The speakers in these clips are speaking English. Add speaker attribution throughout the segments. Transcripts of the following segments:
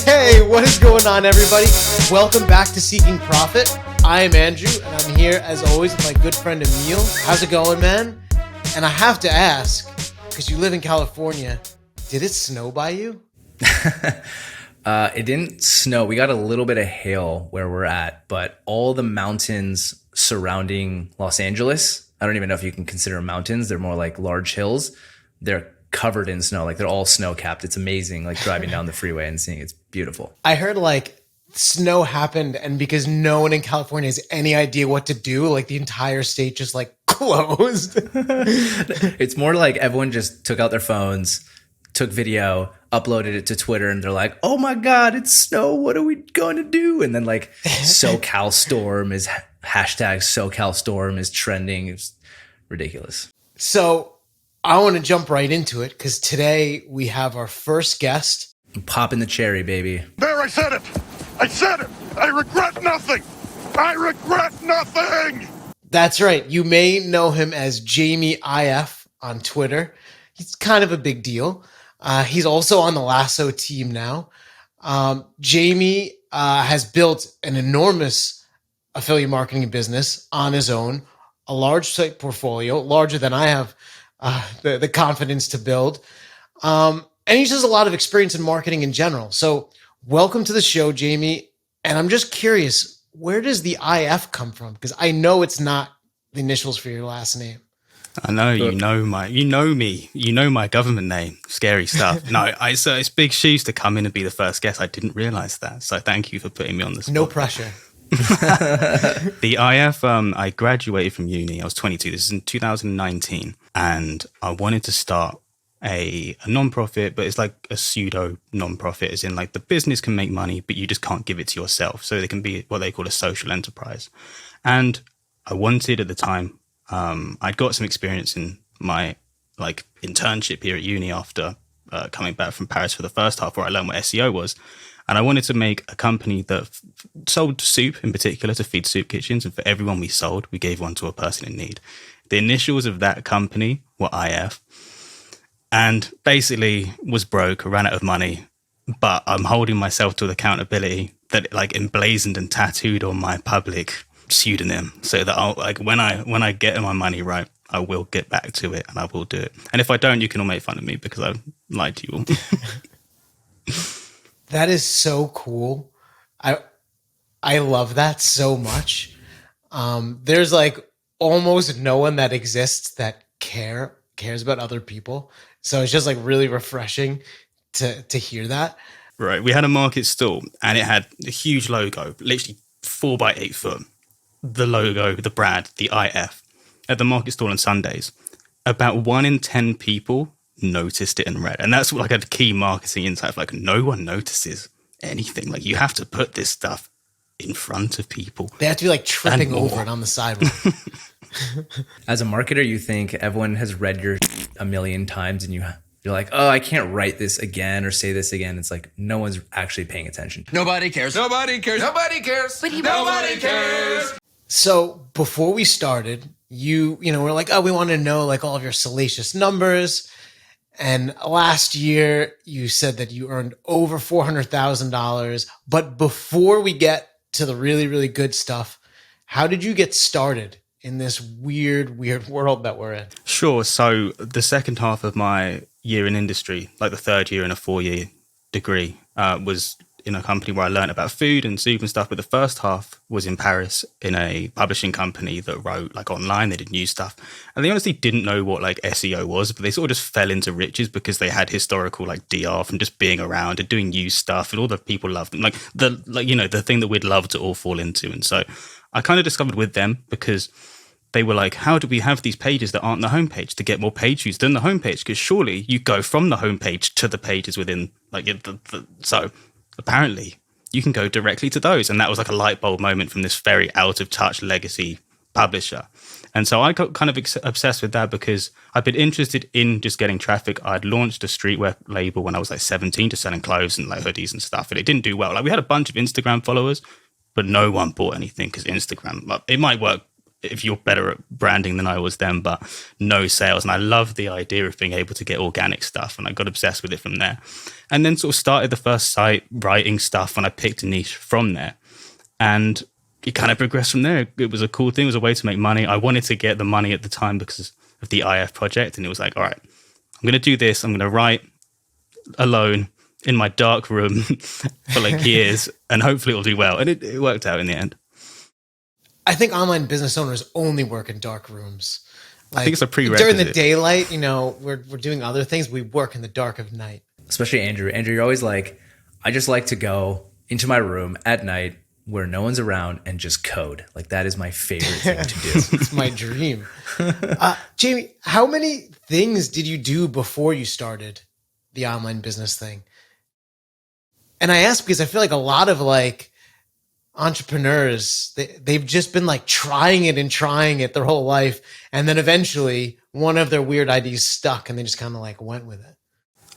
Speaker 1: Hey, what is going on, everybody? Welcome back to Seeking Profit. I am Andrew, and I'm here, as always, with my good friend Emil. How's it going, man? And I have to ask, because you live in California, did it snow by you?
Speaker 2: It didn't snow. We got a little bit of hail where we're at, but all the mountains surrounding Los Angeles, I don't even know if you can consider them mountains. They're more like large hills. They're covered in snow. Like they're all snow capped. It's amazing. Like driving down the freeway and seeing it's beautiful.
Speaker 1: I heard like snow happened, and because no one in California has any idea what to do, like the entire state just like closed.
Speaker 2: It's more like everyone just took out their phones, took video, uploaded it to Twitter, and they're like, oh my God, it's snow. What are we going to do? And then like SoCal Storm is hashtag SoCal Storm is trending. It's ridiculous.
Speaker 1: So I want to jump right into it because today we have our first guest.
Speaker 2: Popping the cherry, baby.
Speaker 3: There, I said it. I said it. I regret nothing. I regret nothing.
Speaker 1: That's right. You may know him as Jamie IF on Twitter. He's kind of a big deal. He's also on the Lasso team now. Jamie has built an enormous affiliate marketing business on his own, a large site portfolio, larger than I have the confidence to build. And he just has a lot of experience in marketing in general. So welcome to the show, Jamie. And I'm just curious, where does the IF come from? Because I know it's not the initials for your last name.
Speaker 4: I know, you know me, you know my government name. Scary stuff. No, so it's big shoes to come in and be the first guest. I didn't realize that. So thank you for putting me on the spot.
Speaker 1: No pressure.
Speaker 4: The IF, I graduated from uni. I was 22. This is in 2019. And I wanted to start a non-profit, but it's like a pseudo non-profit, as in like the business can make money, but you just can't give it to yourself. So they can be what they call a social enterprise. And I wanted at the time, I'd got some experience in my like internship here at uni after coming back from Paris for the first half, where I learned what SEO was. And I wanted to make a company that sold soup in particular to feed soup kitchens. And for everyone we sold, we gave one to a person in need. The initials of that company were IF, and basically was broke, ran out of money. But I'm holding myself to the accountability that like emblazoned and tattooed on my public pseudonym, so that I'll like when I get my money right, I will get back to it and I will do it. And if I don't, you can all make fun of me because I lied to you all.
Speaker 1: That is so cool. I love that so much. There's like almost no one that exists that cares about other people. So it's just like really refreshing to hear that.
Speaker 4: Right. We had a market stall and it had a huge logo, literally 4 by 8 foot. The logo, the brand, the IF at the market stall on Sundays. About 1 in 10 people noticed it and read. And that's like a key marketing insight. Like no one notices anything. Like you have to put this stuff in front of people.
Speaker 1: They have to be like tripping over it on the sidewalk.
Speaker 2: As a marketer, you think everyone has read your a million times and you're like, oh, I can't write this again or say this again. It's like no one's actually paying attention.
Speaker 5: Nobody cares. Nobody cares. Nobody cares. Nobody cares.
Speaker 1: So before we started, you were like, oh, we want to know like all of your salacious numbers. And last year you said that you earned over $400,000. But before we get to the really, really good stuff, how did you get started in this weird world that we're in?
Speaker 4: Sure. So the second half of my year in industry, like the third year in a 4-year degree, was in a company where I learned about food and soup and stuff. But the first half was in Paris in a publishing company that wrote like online. They did news stuff. And they honestly didn't know what like SEO was, but they sort of just fell into riches because they had historical like DR from just being around and doing news stuff. And all the people loved them. The thing that we'd love to all fall into. And so I kind of discovered with them because they were like, how do we have these pages that aren't the homepage to get more page views than the homepage? Because surely you go from the homepage to the pages within like so apparently you can go directly to those. And that was like a light bulb moment from this very out of touch legacy publisher. And so I got kind of obsessed with that because I'd been interested in just getting traffic. I'd launched a streetwear label when I was like 17, just selling clothes and like hoodies and stuff. And it didn't do well. Like we had a bunch of Instagram followers, but no one bought anything because Instagram, it might work if you're better at branding than I was then, but no sales. And I love the idea of being able to get organic stuff. And I got obsessed with it from there. And then sort of started the first site writing stuff, and I picked a niche from there. And it kind of progressed from there. It was a cool thing. It was a way to make money. I wanted to get the money at the time because of the IF project. And it was like, all right, I'm going to do this. I'm going to write alone in my dark room for like years, and hopefully it'll do well. And it worked out in the end.
Speaker 1: I think online business owners only work in dark rooms. Like,
Speaker 4: I think it's a prerequisite.
Speaker 1: During the daylight, we're doing other things. We work in the dark of night.
Speaker 2: Especially Andrew. Andrew, you're always like, I just like to go into my room at night where no one's around and just code. Like, that is my favorite thing to do.
Speaker 1: It's my dream. Jamie, how many things did you do before you started the online business thing? And I ask because I feel like a lot of like entrepreneurs, they've just been like trying it their whole life. And then eventually one of their weird ideas stuck and they just kind of like went with it.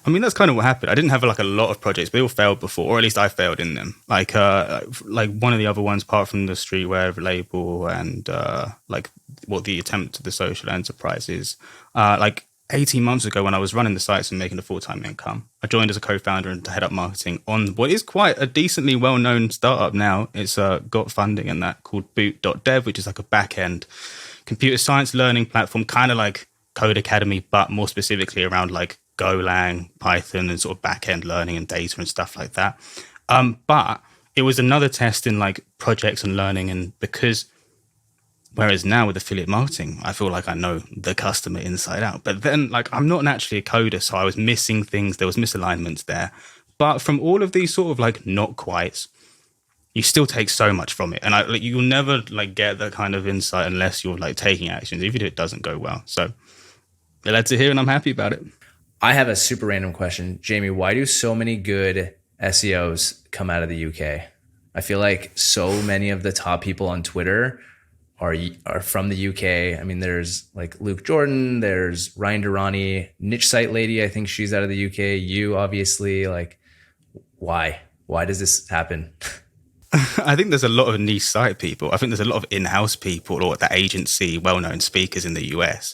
Speaker 4: I mean, that's kind of what happened. I didn't have like a lot of projects, but they all failed before, or at least I failed in them. Like one of the other ones, apart from the streetwear label and the attempt to the social enterprises, like 18 months ago when I was running the sites and making a full-time income, I joined as a co-founder and to head up marketing on what is quite a decently well-known startup now. It's got funding and that called boot.dev, which is like a back-end computer science learning platform, kind of like Code Academy, but more specifically around like Golang, Python, and sort of back-end learning and data and stuff like that. But it was another test in like projects and learning, and because whereas now with affiliate marketing, I feel like I know the customer inside out. But then like I'm not naturally a coder, so I was missing things. There was misalignments there. But from all of these sort of like not quite, you still take so much from it. And you'll never like get that kind of insight unless you're like taking actions, even if it doesn't go well. So it led to here and I'm happy about it.
Speaker 2: I have a super random question. Jamie, why do so many good SEOs come out of the UK? I feel like so many of the top people on Twitter are from the UK. I mean, there's like Luke Jordan, there's Ryan Durrani, niche site lady. I think she's out of the UK. You obviously, like, why? Why does this happen?
Speaker 4: I think there's a lot of niche site people. I think there's a lot of in-house people or the agency, well-known speakers in the US.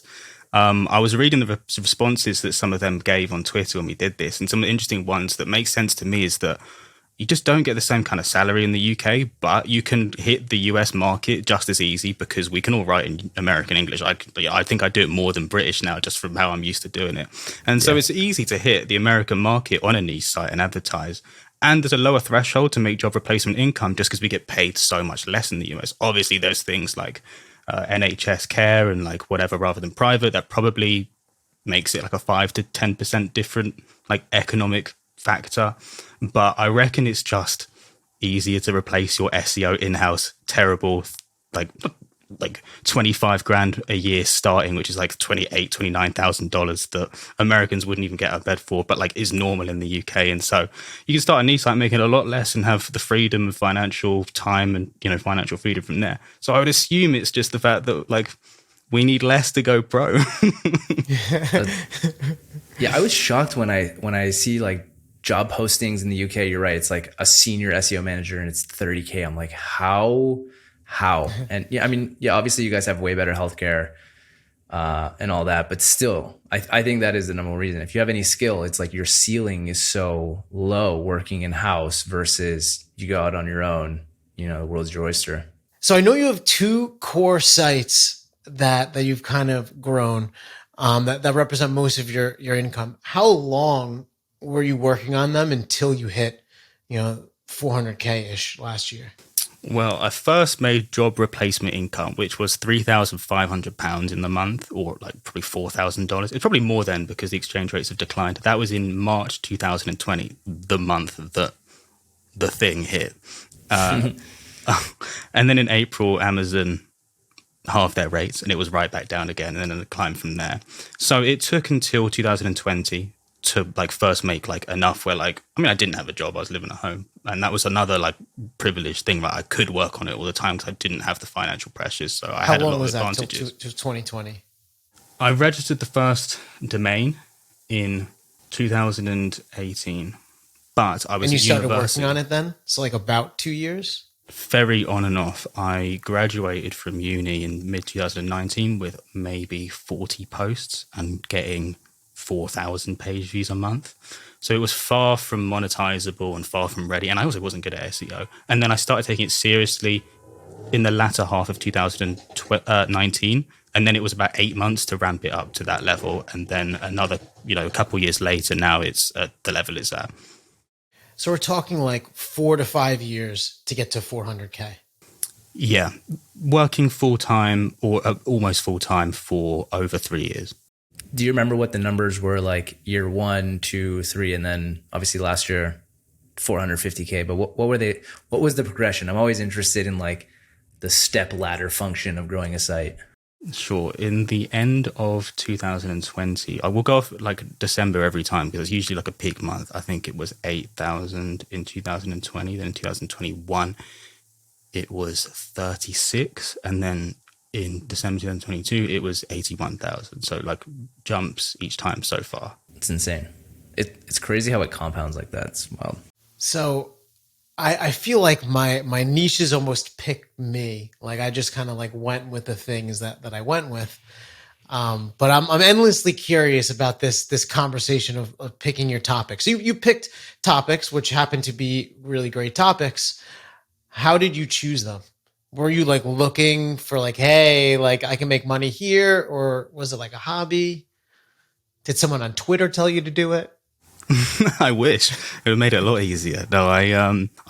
Speaker 4: I was reading the responses that some of them gave on Twitter when we did this, and some of the interesting ones that make sense to me is that you just don't get the same kind of salary in the UK, but you can hit the US market just as easy because we can all write in American English. I think I do it more than British now, just from how I'm used to doing it. And so it's easy to hit the American market on a niche site and advertise. And there's a lower threshold to make job replacement income just because we get paid so much less in the US. Obviously, there's things like NHS care and like whatever rather than private that probably makes it like a 5 to 10% different like economic factor. But I reckon it's just easier to replace your SEO in-house terrible like 25 grand a year starting, which is like $29,000 that Americans wouldn't even get out of bed for, but like is normal in the UK. And so you can start a niche site making a lot less and have the freedom of financial time and financial freedom from there. So I would assume it's just the fact that like we need less to go pro.
Speaker 2: Yeah, I was shocked when I see like job postings in the UK. You're right, it's like a senior SEO manager and it's $30K. I'm like, how? And yeah, I mean, yeah, obviously you guys have way better healthcare and all that, but still, I think that is the number one reason. If you have any skill, it's like your ceiling is so low working in house versus you go out on your own. The world's your oyster.
Speaker 1: So I know you have two core sites that you've kind of grown that represent most of your income. How long were you working on them until you hit 400K ish last year?
Speaker 4: Well, I first made job replacement income, which was £3,500 in the month, or like probably $4,000. It's probably more then because the exchange rates have declined. That was in March 2020, the month that the thing hit. And then in April, Amazon halved their rates and it was right back down again, and then it climbed from there. So it took until 2020 to like first make like enough where like, I mean, I didn't have a job, I was living at home, and that was another like privileged thing, right? I could work on it all the time because I didn't have the financial pressures, so I had a lot of advantages.
Speaker 1: How long was that till 2020?
Speaker 4: I registered the first domain in 2018, but I was
Speaker 1: and you
Speaker 4: at
Speaker 1: started
Speaker 4: university.
Speaker 1: working on it then, so like about 2 years.
Speaker 4: Very on and off. I graduated from uni in mid 2019 with maybe 40 posts and getting 4,000 page views a month. So it was far from monetizable and far from ready. And I also wasn't good at SEO. And then I started taking it seriously in the latter half of 2019. And then it was about 8 months to ramp it up to that level. And then another, a couple years later, now it's at the level it's at.
Speaker 1: So we're talking like 4 to 5 years to get to 400K.
Speaker 4: Yeah. Working full time or almost full time for over 3 years.
Speaker 2: Do you remember what the numbers were like year 1, 2, 3, and then obviously last year 450K? But what were they? What was the progression? I'm always interested in like the step ladder function of growing a site.
Speaker 4: Sure. In the end of 2020, I will go off like December every time because it's usually like a peak month. I think it was 8,000 in 2020. Then in 2021, it was 36. And then in December 2022, it was 81,000. So like jumps each time so far.
Speaker 2: It's insane. It's crazy how it compounds like that. It's wild.
Speaker 1: So I feel like my niches almost picked me. Like I just kind of like went with the things that I went with. But I'm endlessly curious about this conversation of picking your topics. So you picked topics, which happen to be really great topics. How did you choose them? Were you like looking for like, hey, like I can make money here? Or was it like a hobby? Did someone on Twitter tell you to do it?
Speaker 4: I wish it would have made it a lot easier. No, I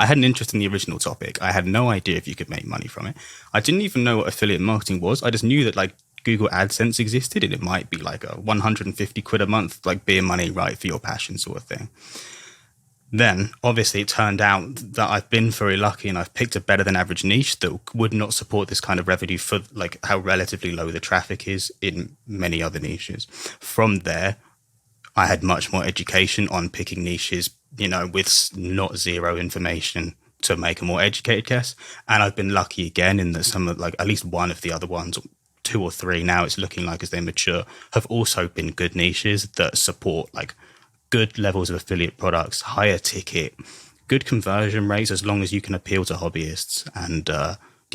Speaker 4: had an interest in the original topic. I had no idea if you could make money from it. I didn't even know what affiliate marketing was. I just knew that like Google AdSense existed and it might be like a 150 quid a month, like beer money, right, for your passion sort of thing. Then obviously it turned out that I've been very lucky and I've picked a better than average niche that would not support this kind of revenue for like how relatively low the traffic is in many other niches. From there, I had much more education on picking niches, with not zero information to make a more educated guess. And I've been lucky again in that some of like at least one of the other ones, 2 or 3 now it's looking like as they mature, have also been good niches that support like good levels of affiliate products, higher ticket, good conversion rates as long as you can appeal to hobbyists. And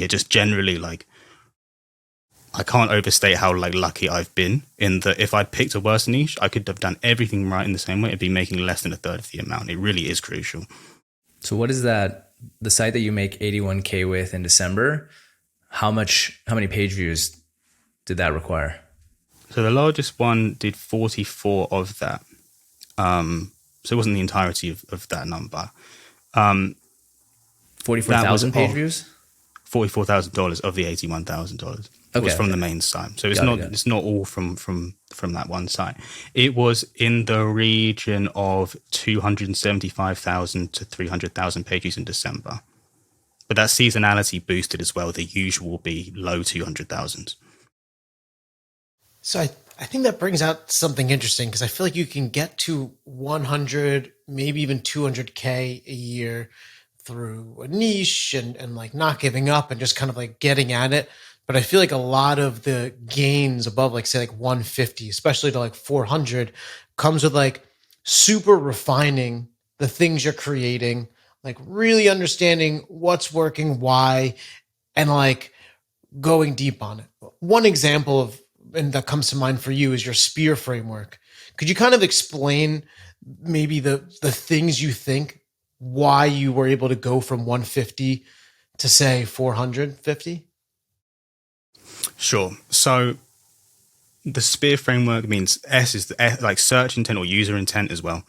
Speaker 4: just generally like I can't overstate how like lucky I've been in that if I'd picked a worse niche, I could have done everything right in the same way. I'd be making less than a third of the amount. It really is crucial.
Speaker 2: So what is that? The site that you make 81K with in December, how many page views did that require?
Speaker 4: So the largest one did 44 of that. So it wasn't the entirety of that number.
Speaker 2: 44,000 page views?
Speaker 4: $44,000 of the $81,000. It was from the main site. So it's not all from that one site. It was in the region of 275,000 to 300,000 pages in December. But that seasonality boosted as well. The usual will be low 200,000.
Speaker 1: So I think that brings out something interesting because I feel like you can get to 100, maybe even 200K a year through a niche and like not giving up and just kind of like getting at it. But I feel like a lot of the gains above, like say like 150, especially to like 400, comes with like super refining the things you're creating, like really understanding what's working, why, and like going deep on it. One example and that comes to mind for you is your spear framework. Could you kind of explain maybe the things you think, why you were able to go from 150 to say 450?
Speaker 4: Sure. So the spear framework means S is like search intent or user intent as well.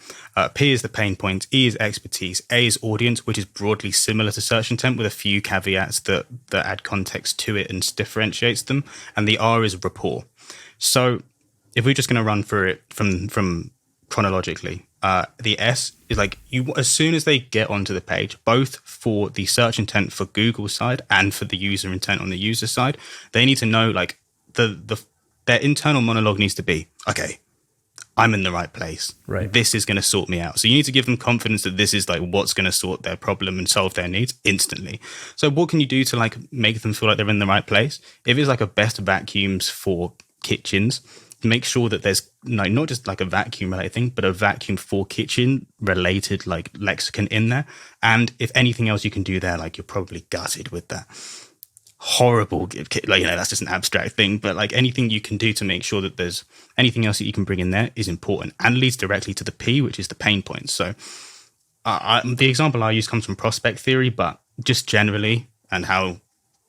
Speaker 4: P is the pain point. E is expertise. A is audience, which is broadly similar to search intent with a few caveats that add context to it and differentiates them. And the R is rapport. So if we're just going to run through it from chronologically, the S is like you as soon as they get onto the page, both for the search intent for Google side and for the user intent on the user side, they need to know like their internal monologue needs to be, okay, I'm in the right place.
Speaker 2: Right.
Speaker 4: This is going to sort me out. So you need to give them confidence that this is like what's going to sort their problem and solve their needs instantly. So what can you do to like make them feel like they're in the right place? If it's like a best vacuums for kitchens, make sure that there's like not just like a vacuum related thing, but a vacuum for kitchen related like lexicon in there. And if anything else you can do there, like you're probably gutted with that horrible, like, that's just an abstract thing, but like anything you can do to make sure that there's anything else that you can bring in there is important and leads directly to the P, which is the pain points. So the example I use comes from prospect theory, but just generally, and how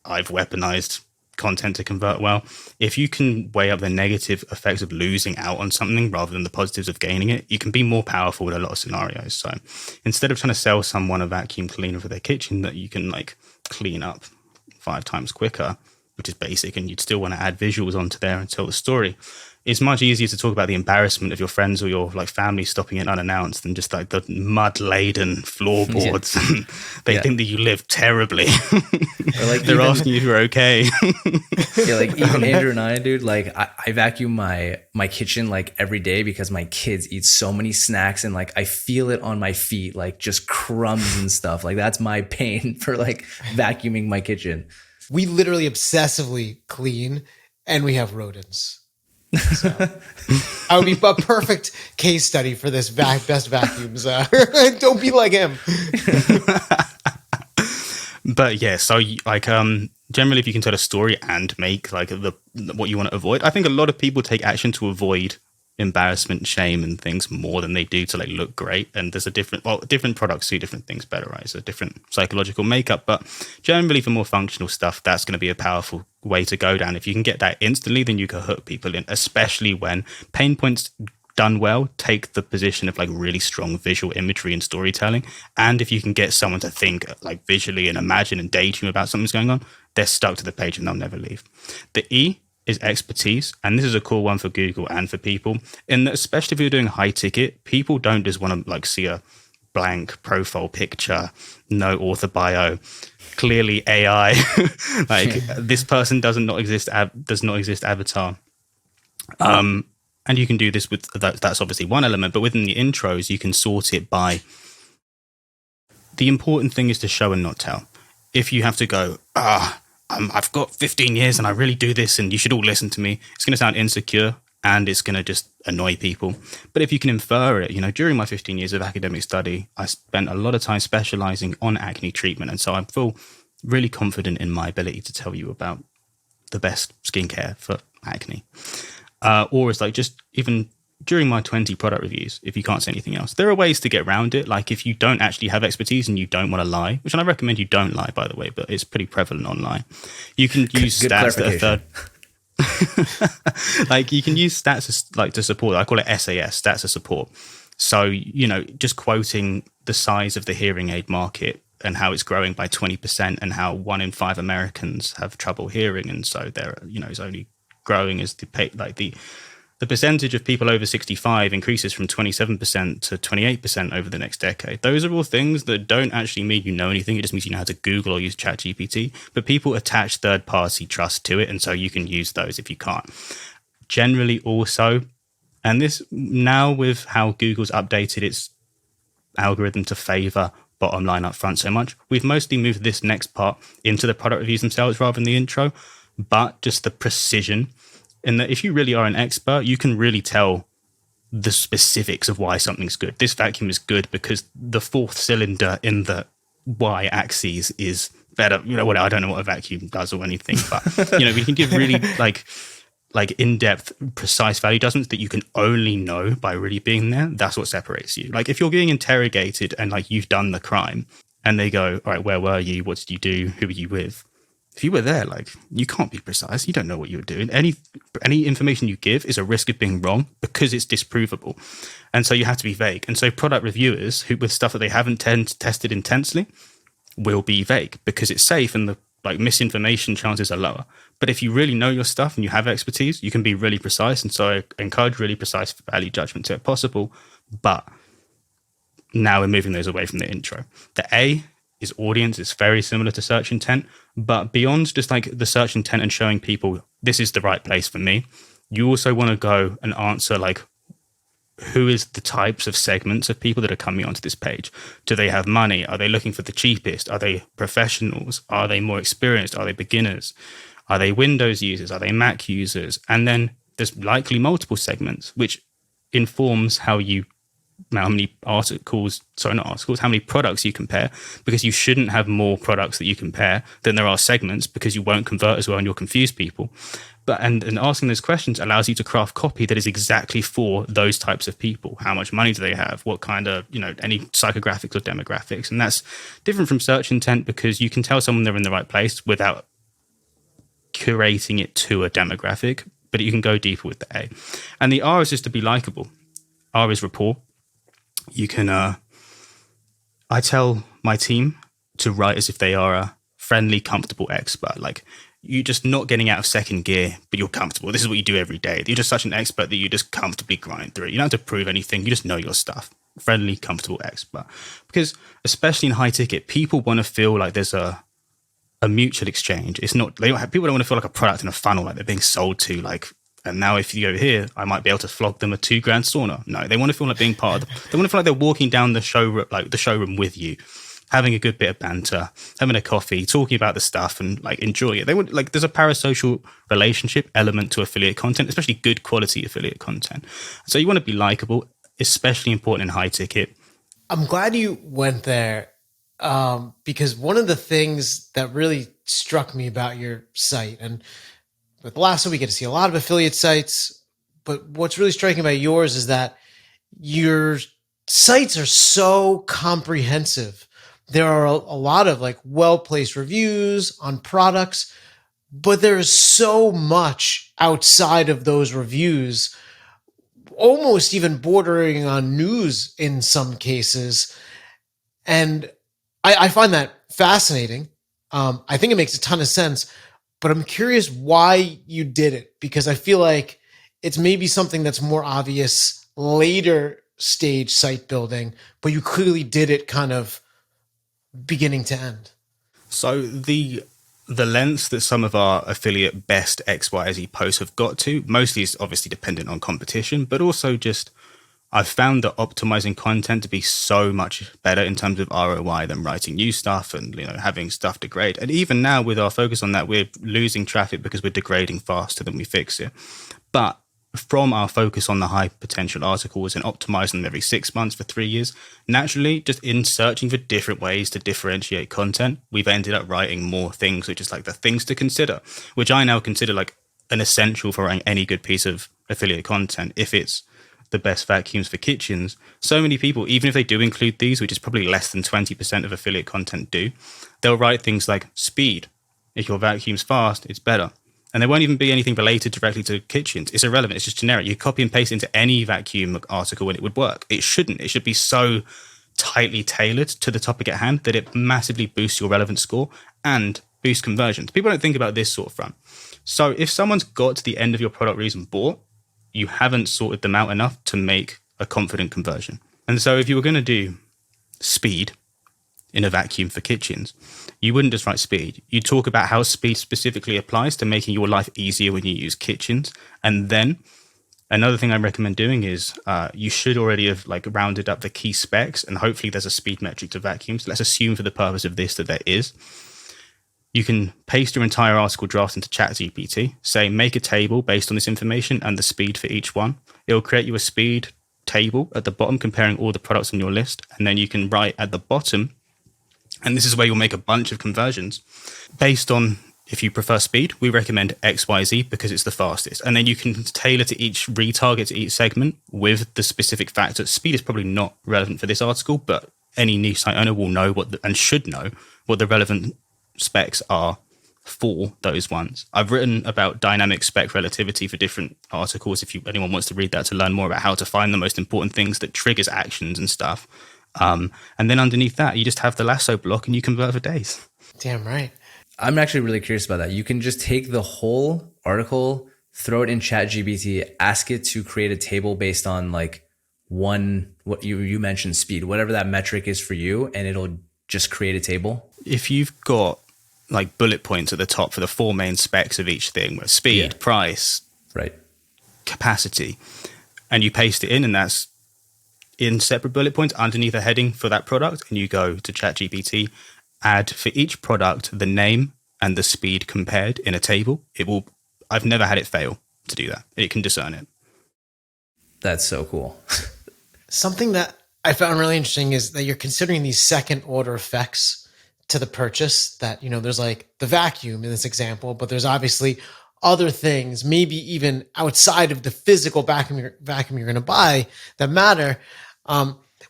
Speaker 4: I've weaponized content to convert well, if you can weigh up the negative effects of losing out on something rather than the positives of gaining it, you can be more powerful in a lot of scenarios. So instead of trying to sell someone a vacuum cleaner for their kitchen that you can like clean up 5 times quicker, which is basic, and you'd still want to add visuals onto there and tell the story, it's much easier to talk about the embarrassment of your friends or your like family stopping it unannounced than just like the mud-laden floorboards. Yeah. They think that you live terribly. Or like they're asking you if you're okay.
Speaker 2: Yeah, like even Andrew and I, dude, like I vacuum my kitchen like every day because my kids eat so many snacks and like I feel it on my feet, like just crumbs and stuff. Like that's my pain for like vacuuming my kitchen.
Speaker 1: We literally obsessively clean and we have rodents. So I would be a perfect case study for this best vacuums. Don't be like him.
Speaker 4: But yeah, so like generally, if you can tell a story and make like what you want to avoid, I think a lot of people take action to avoid embarrassment, shame, and things more than they do to like look great. And there's different products do different things better, right? So different psychological makeup, but generally for more functional stuff, that's going to be a powerful way to go down. If you can get that instantly, then you can hook people in, especially when pain points done well take the position of like really strong visual imagery and storytelling. And if you can get someone to think like visually and imagine and daydream about something's going on, they're stuck to the page and they'll never leave. The E is expertise, and this is a cool one for Google and for people, in that especially if you're doing high ticket, people don't just want to like see a blank profile picture, no author bio, clearly AI, like this person does not exist avatar. And you can do this with that's obviously one element, but within the intros you can sort it by the important thing is to show and not tell. If you have to go I've got 15 years and I really do this and you should all listen to me, it's going to sound insecure and it's going to just annoy people. But if you can infer it, during my 15 years of academic study, I spent a lot of time specializing on acne treatment. And so I feel really confident in my ability to tell you about the best skincare for acne. Or it's like just even during my 20 product reviews, if you can't say anything else, there are ways to get around it. Like if you don't actually have expertise and you don't want to lie, which I recommend you don't lie, by the way, but it's pretty prevalent online. You can use stats that are third. Like you can use stats like to support. I call it SAS, stats of support. So, just quoting the size of the hearing aid market and how it's growing by 20% and how 1 in 5 Americans have trouble hearing. And so they're, it's only growing as the percentage of people over 65 increases from 27% to 28% over the next decade. Those are all things that don't actually mean you know anything. It just means you know how to Google or use ChatGPT. But people attach third-party trust to it, and so you can use those if you can't. Generally also, and this now with how Google's updated its algorithm to favor bottom line up front so much, we've mostly moved this next part into the product reviews themselves rather than the intro, but just the precision. In that if you really are an expert, you can really tell the specifics of why something's good. This vacuum is good because the 4th cylinder in the Y axis is better. I don't know what a vacuum does or anything, but we can give really like in-depth, precise value judgments that you can only know by really being there. That's what separates you. Like if you're being interrogated and like you've done the crime and they go, all right, where were you? What did you do? Who were you with? If you were there, like you can't be precise. You don't know what you were doing. Any information you give is a risk of being wrong because it's disprovable. And so you have to be vague. And so product reviewers who with stuff that they haven't tested intensely will be vague because it's safe and the misinformation chances are lower. But if you really know your stuff and you have expertise, you can be really precise. And so I encourage really precise value judgment if possible. But now we're moving those away from the intro. The A is audience. It's very similar to search intent, but beyond just like the search intent and showing people this is the right place for me, you also want to go and answer like who is the types of segments of people that are coming onto this page. Do they have money? Are they looking for the cheapest? Are they professionals? Are they more experienced? Are they beginners? Are they Windows users? Are they Mac users? And then there's likely multiple segments, which informs how many how many products you compare, because you shouldn't have more products that you compare than there are segments, because you won't convert as well and you'll confuse people. But and asking those questions allows you to craft copy that is exactly for those types of people. How much money do they have? What kind of, any psychographics or demographics? And that's different from search intent, because you can tell someone they're in the right place without curating it to a demographic, but you can go deeper with the A. And the R is just to be likable. R is rapport. You can, I tell my team to write as if they are a friendly, comfortable expert. Like, you're just not getting out of second gear, but you're comfortable. This is what you do every day. You're just such an expert that you just comfortably grind through it. You don't have to prove anything. You just know your stuff. Friendly, comfortable expert. Because especially in high ticket, people want to feel like there's a mutual exchange. It's not, people don't want to feel like a product in a funnel, like they're being sold to, like, and now if you go here, I might be able to flog them a $2,000 sauna. No, they want to feel like being part of they want to feel like they're walking down the showroom with you, having a good bit of banter, having a coffee, talking about the stuff, and like enjoy it. They would like, there's a parasocial relationship element to affiliate content, especially good quality affiliate content. So you want to be likable, especially important in high ticket.
Speaker 1: I'm glad you went there, because one of the things that really struck me about your site, and with Lasso, we get to see a lot of affiliate sites, but what's really striking about yours is that your sites are so comprehensive. There are a lot of like well-placed reviews on products, but there is so much outside of those reviews, almost even bordering on news in some cases. And I find that fascinating. I think it makes a ton of sense, but I'm curious why you did it, because I feel like it's maybe something that's more obvious later stage site building, but you clearly did it kind of beginning to end.
Speaker 4: So the lengths that some of our affiliate best XYZ posts have got to, mostly is obviously dependent on competition, but also just I've found that optimizing content to be so much better in terms of ROI than writing new stuff and having stuff degrade. And even now with our focus on that, we're losing traffic because we're degrading faster than we fix it. But from our focus on the high potential articles and optimizing them every 6 months for 3 years, naturally, just in searching for different ways to differentiate content, we've ended up writing more things, which is like the things to consider, which I now consider like an essential for writing any good piece of affiliate content. If it's the best vacuums for kitchens, so many people, even if they do include these, which is probably less than 20% of affiliate content do, they'll write things like speed. If your vacuum's fast, it's better. And there won't even be anything related directly to kitchens. It's irrelevant. It's just generic. You copy and paste into any vacuum article and it would work. It shouldn't. It should be so tightly tailored to the topic at hand that it massively boosts your relevance score and boosts conversions. People don't think about this sort of front. So if someone's got to the end of your product reason bought, you haven't sorted them out enough to make a confident conversion. And so if you were going to do speed in a vacuum for kitchens, you wouldn't just write speed. You'd talk about how speed specifically applies to making your life easier when you use kitchens. And then another thing I recommend doing is you should already have like rounded up the key specs, and hopefully there's a speed metric to vacuums. Let's assume for the purpose of this that there is. You can paste your entire article draft into ChatGPT, say make a table based on this information and the speed for each one. It will create you a speed table at the bottom comparing all the products on your list. And then you can write at the bottom, and this is where you'll make a bunch of conversions. Based on if you prefer speed, we recommend XYZ because it's the fastest. And then you can tailor to each, retarget to each segment with the specific factor. Speed is probably not relevant for this article, but any niche site owner will know and should know what the relevant specs are for those ones. I've written about dynamic spec relativity for different articles if anyone wants to read that to learn more about how to find the most important things that triggers actions and stuff. And then underneath that, you just have the Lasso block and you convert for days.
Speaker 1: Damn right.
Speaker 2: I'm actually really curious about that. You can just take the whole article, throw it in ChatGPT, ask it to create a table based on like what you mentioned, speed, whatever that metric is for you, and it'll just create a table.
Speaker 4: If you've got like bullet points at the top for the 4 main specs of each thing, with speed, price,
Speaker 2: right,
Speaker 4: capacity, and you paste it in, and that's in separate bullet points underneath a heading for that product, and you go to ChatGPT, add for each product the name and the speed compared in a table. I've never had it fail. to do that. It can discern it.
Speaker 2: That's so cool.
Speaker 1: Something that I found really interesting is that you're considering these second order effects to the purchase. That, there's like the vacuum in this example, but there's obviously other things, maybe even outside of the physical vacuum you're going to buy, that matter.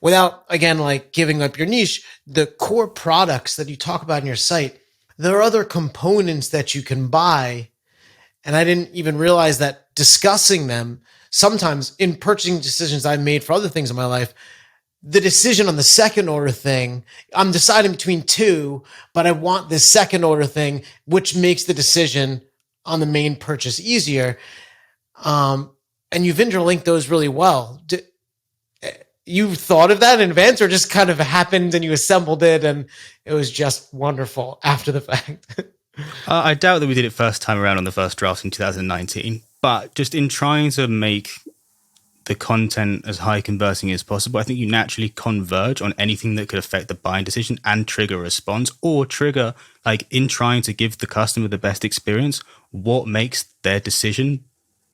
Speaker 1: Without, again, like giving up your niche, the core products that you talk about in your site, there are other components that you can buy. And I didn't even realize that discussing them sometimes in purchasing decisions I've made for other things in my life, the decision on the second order thing, I'm deciding between two, but I want this second order thing, which makes the decision on the main purchase easier. And you've interlinked those really well. You thought of that in advance, or just kind of happened and you assembled it and it was just wonderful after the fact?
Speaker 4: I doubt that we did it first time around on the first draft in 2019, but just in trying to make the content as high converting as possible, I think you naturally converge on anything that could affect the buying decision and trigger a response, or trigger, like in trying to give the customer the best experience, what makes their decision,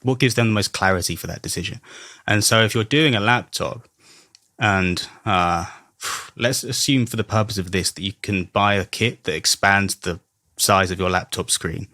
Speaker 4: what gives them the most clarity for that decision. And so if you're doing a laptop, and let's assume for the purpose of this that you can buy a kit that expands the size of your laptop screen.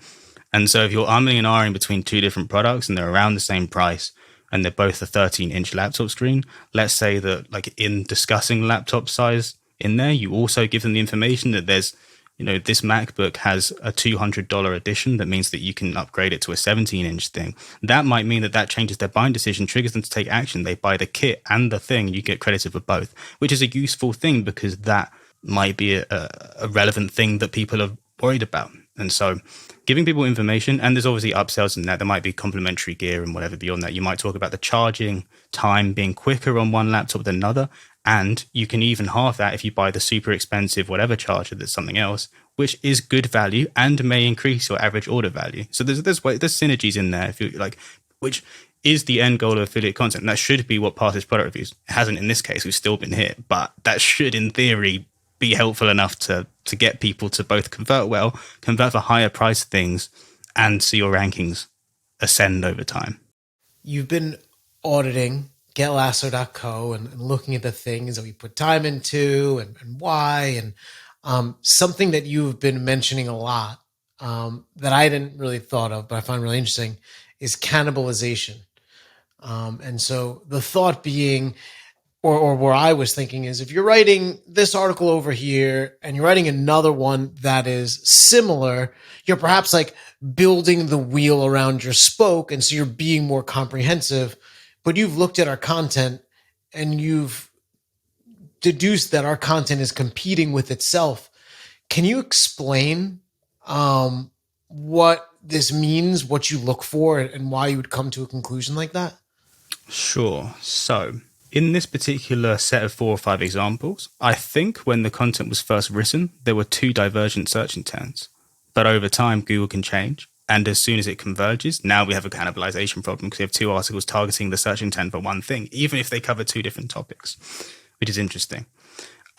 Speaker 4: And so if you're umming and ahhing between two different products and they're around the same price and they're both a 13-inch laptop screen, let's say that like in discussing laptop size in there, you also give them the information that there's, this MacBook has a $200 edition. That means that you can upgrade it to a 17-inch thing. That might mean that changes their buying decision, triggers them to take action. They buy the kit and the thing, and you get credited for both, which is a useful thing because that might be a relevant thing that people are worried about. And so giving people information, and there's obviously upsells in that. There might be complementary gear and whatever beyond that. You might talk about the charging time being quicker on one laptop than another. And you can even halve that if you buy the super expensive whatever charger that's something else, which is good value and may increase your average order value. So there's synergies in there, if you like, which is the end goal of affiliate content. And that should be what passes product reviews. It hasn't in this case. We've still been hit, but that should, in theory, be helpful enough to get people to both convert well, convert for higher price things, and see your rankings ascend over time.
Speaker 1: You've been auditing getlasso.co and looking at the things that we put time into and why, and something that you've been mentioning a lot that I didn't really thought of, but I find really interesting, is cannibalization. And so the thought being, or where I was thinking is, if you're writing this article over here and you're writing another one that is similar, you're perhaps like building the wheel around your spoke. And so you're being more comprehensive, but you've looked at our content and you've deduced that our content is competing with itself. Can you explain what this means, what you look for, and why you would come to a conclusion like that?
Speaker 4: Sure. So in this particular set of 4 or 5 examples, I think when the content was first written, there were 2 divergent search intents. But over time, Google can change. And as soon as it converges, now we have a cannibalization problem because we have 2 articles targeting the search intent for one thing, even if they cover 2 different topics, which is interesting.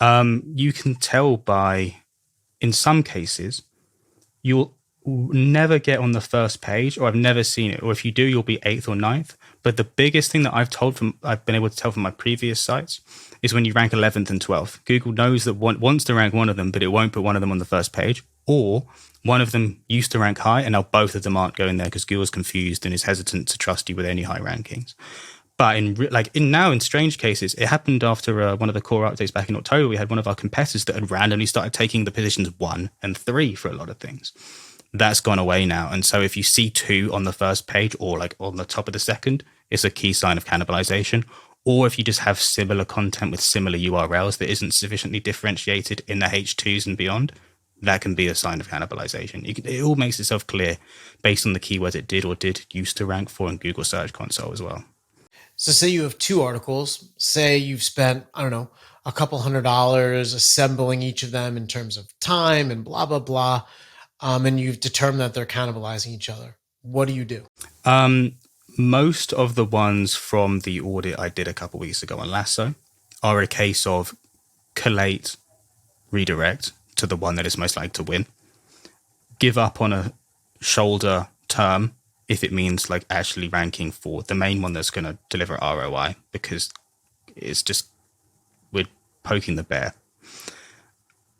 Speaker 4: You can tell by, in some cases, you'll never get on the first page, or I've never seen it, or if you do, you'll be 8th or 9th. But the biggest thing that I've been able to tell from my previous sites is when you rank 11th and 12th. Google knows that wants to rank one of them, but it won't put one of them on the first page, or one of them used to rank high and now both of them aren't going there because Google's confused and is hesitant to trust you with any high rankings. But in strange cases, it happened after one of the core updates back in October. We had one of our competitors that had randomly started taking the positions 1 and 3 for a lot of things. That's gone away now. And so if you see 2 on the first page or like on the top of the second, it's a key sign of cannibalization. Or if you just have similar content with similar URLs that isn't sufficiently differentiated in the H2s and beyond, that can be a sign of cannibalization. It all makes itself clear based on the keywords it did or did used to rank for in Google Search Console as well.
Speaker 1: So say you have 2 articles, say you've spent, I don't know, a couple $100 assembling each of them in terms of time and blah, blah, blah. And you've determined that they're cannibalizing each other. What do you do?
Speaker 4: Most of the ones from the audit I did a couple weeks ago on Lasso are a case of collate, redirect to the one that is most likely to win, give up on a shoulder term if it means like actually ranking for the main one that's going to deliver ROI, because it's just, we're poking the bear.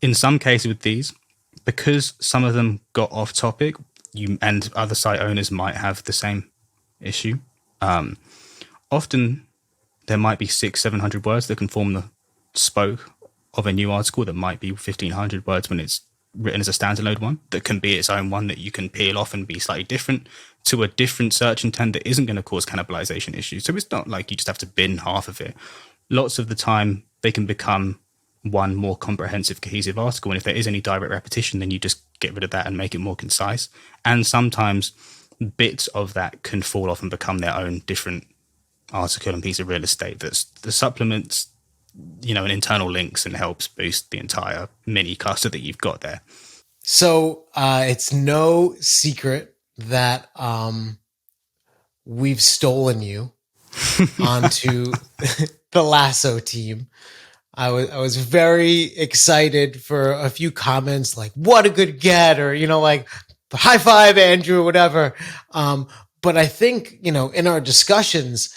Speaker 4: In some cases with these, because some of them got off topic, you and other site owners might have the same issue. Often there might be 600-700 words that can form the spoke of a new article that might be 1,500 words when it's written as a standalone one, that can be its own one that you can peel off and be slightly different to a different search intent that isn't going to cause cannibalization issues. So it's not like you just have to bin half of it. Lots of the time they can become one more comprehensive, cohesive article. And if there is any direct repetition, then you just get rid of that and make it more concise. And sometimes bits of that can fall off and become their own different article and piece of real estate that supplements, and internal links and helps boost the entire mini cluster that you've got there.
Speaker 1: So it's no secret that we've stolen you onto the Lasso team. I was very excited for a few comments like, what a good get, or, like high five, Andrew, or whatever. But I think, in our discussions,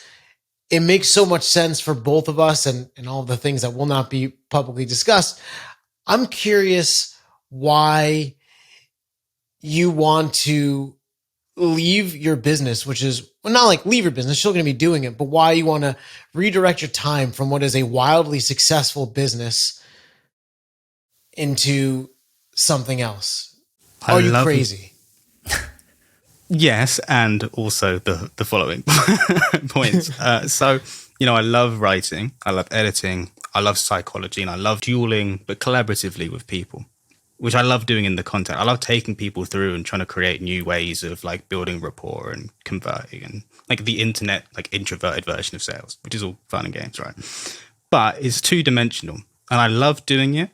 Speaker 1: it makes so much sense for both of us and all the things that will not be publicly discussed. I'm curious why you want to leave your business, which is, well, not like leave your business, you're still going to be doing it, but why you want to redirect your time from what is a wildly successful business into something else. Are you crazy?
Speaker 4: Yes, and also the following points. So, I love writing, I love editing, I love psychology, and I love dueling, but collaboratively with people, which I love doing in the content. I love taking people through and trying to create new ways of like building rapport and converting, and like the internet, like introverted version of sales, which is all fun and games, right? But it's 2-dimensional, and I love doing it.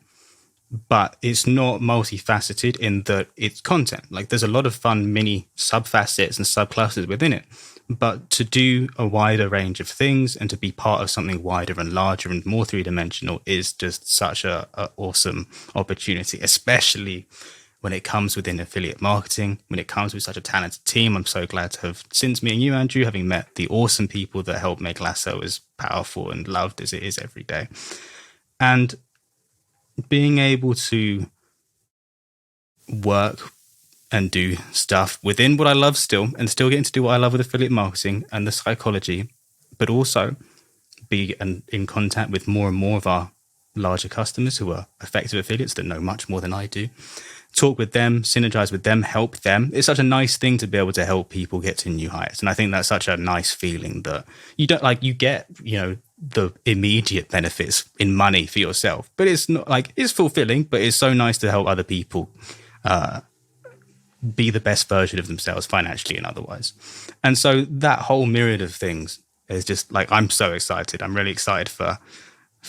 Speaker 4: But it's not multifaceted in that it's content. Like there's a lot of fun mini subfacets and subclusters within it. But to do a wider range of things and to be part of something wider and larger and more 3-dimensional is just such a awesome opportunity, especially when it comes within affiliate marketing, when it comes with such a talented team. I'm so glad to have, since meeting you, Andrew, having met the awesome people that help make Lasso as powerful and loved as it is every day. And being able to work and do stuff within what I love still, and still getting to do what I love with affiliate marketing and the psychology, but also be in contact with more and more of our larger customers who are effective affiliates that know much more than I do. Talk with them, synergize with them, help them. It's such a nice thing to be able to help people get to new heights. And I think that's such a nice feeling that you don't like, you get, the immediate benefits in money for yourself, but it's not like, it's fulfilling, but it's so nice to help other people be the best version of themselves financially and otherwise. And so that whole myriad of things is just like, I'm so excited. I'm really excited for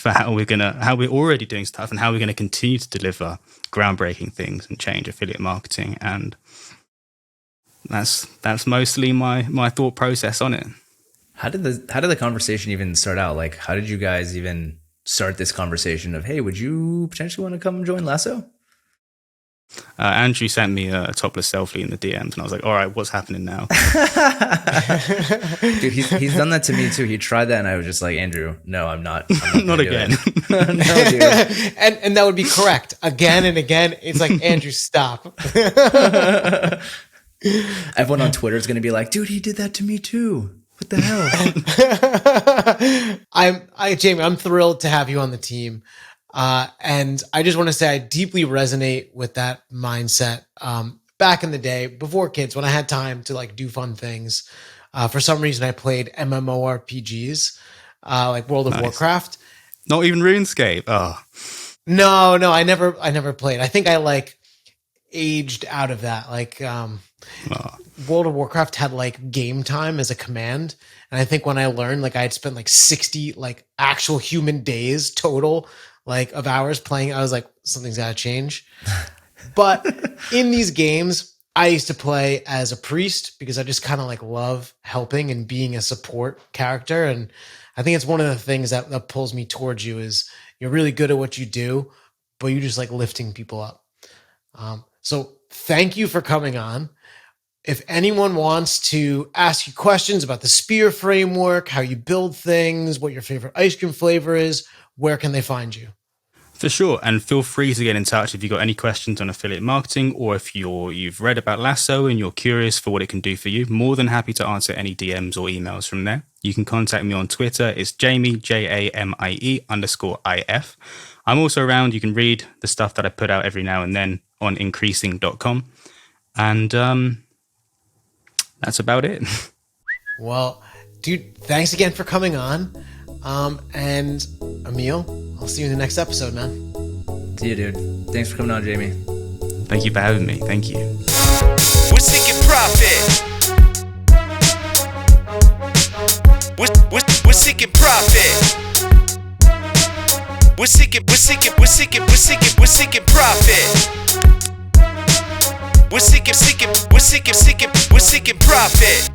Speaker 4: how we're already doing stuff and how we're going to continue to deliver groundbreaking things and change affiliate marketing. And that's mostly my thought process on it.
Speaker 2: How did the conversation even start out? Like, how did you guys even start this conversation of, hey, would you potentially want to come join Lasso?
Speaker 4: Andrew sent me a topless selfie in the DMs, and I was like, all right, what's happening now?
Speaker 2: Dude, he's done that to me too. He tried that, and I was just like, Andrew, no, I'm not
Speaker 4: not again.
Speaker 2: No, dude.
Speaker 1: and that would be correct. Again and again. It's like, Andrew, stop.
Speaker 2: Everyone on Twitter is going to be like, dude, he did that to me too. What the hell?
Speaker 1: Jamie, I'm thrilled to have you on the team. And I just want to say I deeply resonate with that mindset. Back in the day, before kids, when I had time to like do fun things, for some reason I played MMORPGs, like World of Warcraft.
Speaker 4: Not even RuneScape. Oh,
Speaker 1: no, I never played. I think I like aged out of that. Like, World of Warcraft had like game time as a command. And I think when I learned, like I had spent like 60 like actual human days total, like of hours playing, I was like, something's got to change. But in these games, I used to play as a priest because I just kind of like love helping and being a support character. And I think it's one of the things that pulls me towards you is you're really good at what you do, but you just like lifting people up. So thank you for coming on. if anyone wants to ask you questions about the Spear framework, how you build things, what your favorite ice cream flavor is, where can they find you?
Speaker 4: For sure, and feel free to get in touch if you've got any questions on affiliate marketing, or if you've read about Lasso and you're curious for what it can do for you. More than happy to answer any DMs or emails from there. You can contact me on Twitter. It's Jamie, JAMIE_IF. I'm also around. You can read the stuff that I put out every now and then on increasing.com. And that's about it.
Speaker 1: Well, dude, thanks again for coming on. And Emil, I'll see you in the next episode, man.
Speaker 2: See you, dude. Thanks for coming on, Jamie.
Speaker 4: Thank you for having me. Thank you.
Speaker 6: We're seeking profit. We're seeking profit. We're seeking profit. We're seeking profit.